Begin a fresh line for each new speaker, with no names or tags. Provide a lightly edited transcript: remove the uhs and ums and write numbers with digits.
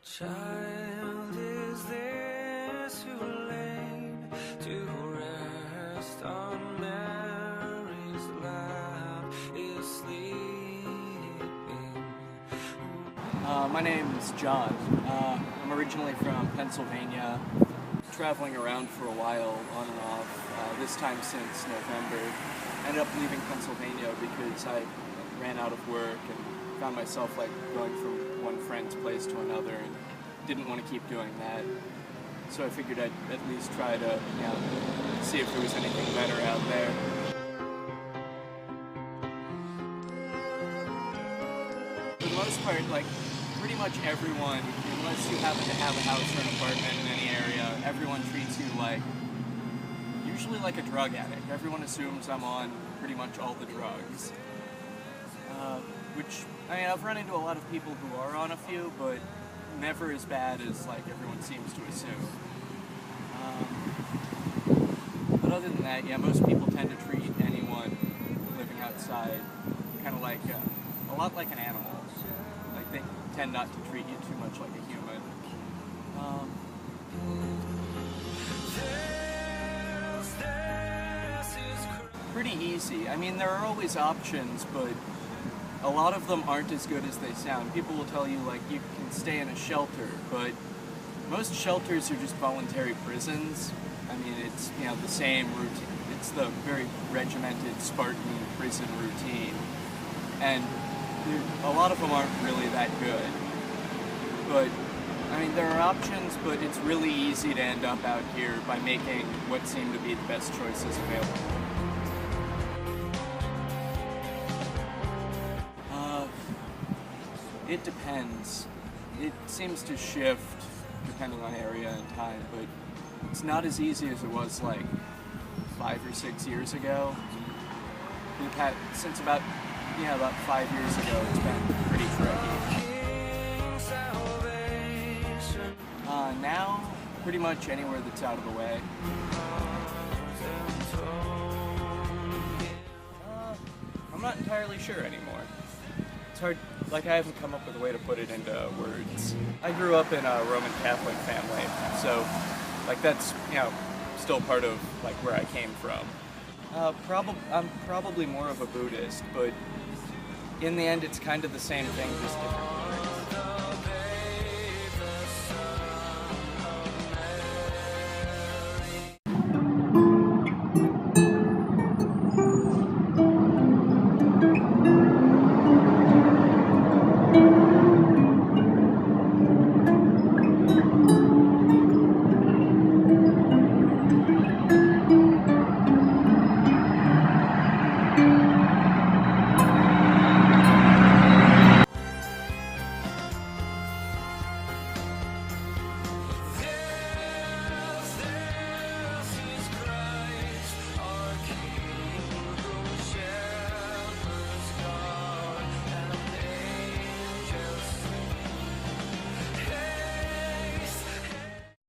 Child, is this too late to rest on Mary's lap? Is sleeping.
My name's John. I'm originally from Pennsylvania, traveling around for a while on and off, this time since November. Ended up leaving Pennsylvania because I ran out of work and found myself going from one friend's place to another and didn't want to keep doing that. So I figured I'd at least try to see if there was anything better out there. For the most part, pretty much everyone, unless you happen to have a house or an apartment in any area, everyone treats you usually like a drug addict. Everyone assumes I'm on pretty much all the drugs. Which, I've run into a lot of people who are on a few, but never as bad as everyone seems to assume. But other than that, most people tend to treat anyone living outside kind of a lot like an animal. They tend not to treat you too much like a human. Pretty easy. There are always options, but a lot of them aren't as good as they sound. People will tell you, you can stay in a shelter, but most shelters are just voluntary prisons. It's, the same routine. It's the very regimented Spartan prison routine. And a lot of them aren't really that good. But, there are options, but it's really easy to end up out here by making what seem to be the best choices available. It depends. It seems to shift depending on area and time, but it's not as easy as it was 5 or 6 years ago. Since about 5 years ago, it's been pretty tricky. Now, pretty much anywhere that's out of the way. I'm not entirely sure anymore. It's hard, I haven't come up with a way to put it into words. I grew up in a Roman Catholic family, so, that's, still part of, where I came from. I'm probably more of a Buddhist, but in the end, it's kind of the same thing, just different.